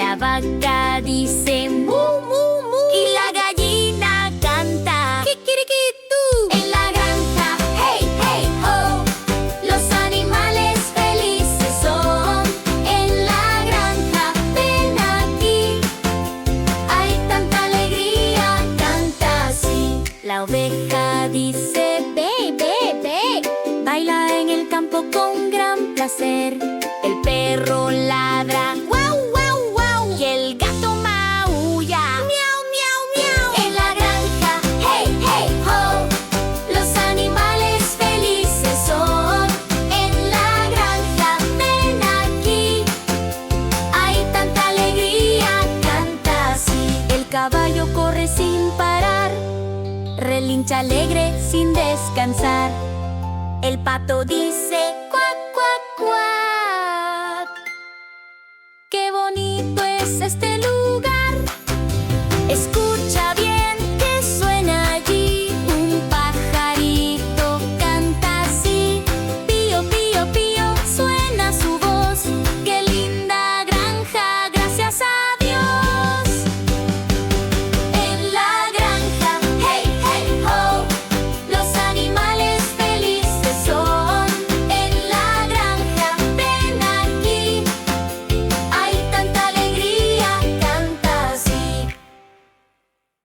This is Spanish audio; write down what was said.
La vaca dice mu, mu, mu. Y la gallina canta kikirikitú. En la granja, hey, hey, ho, los animales felices son. En la granja, ven aquí, hay tanta alegría, canta así. La oveja dice ve, ve, ve, baila en el campo con gran placer. El perro ladra guau, guau, guau, y el gato maulla miau, miau, miau. En la granja, hey, hey, ho, los animales felices son. En la granja, ven aquí, hay tanta alegría, canta así. El caballo corre sin parar, relincha alegre sin descansar. El pato dice cuac, cuac, cuac. Qué bonito es este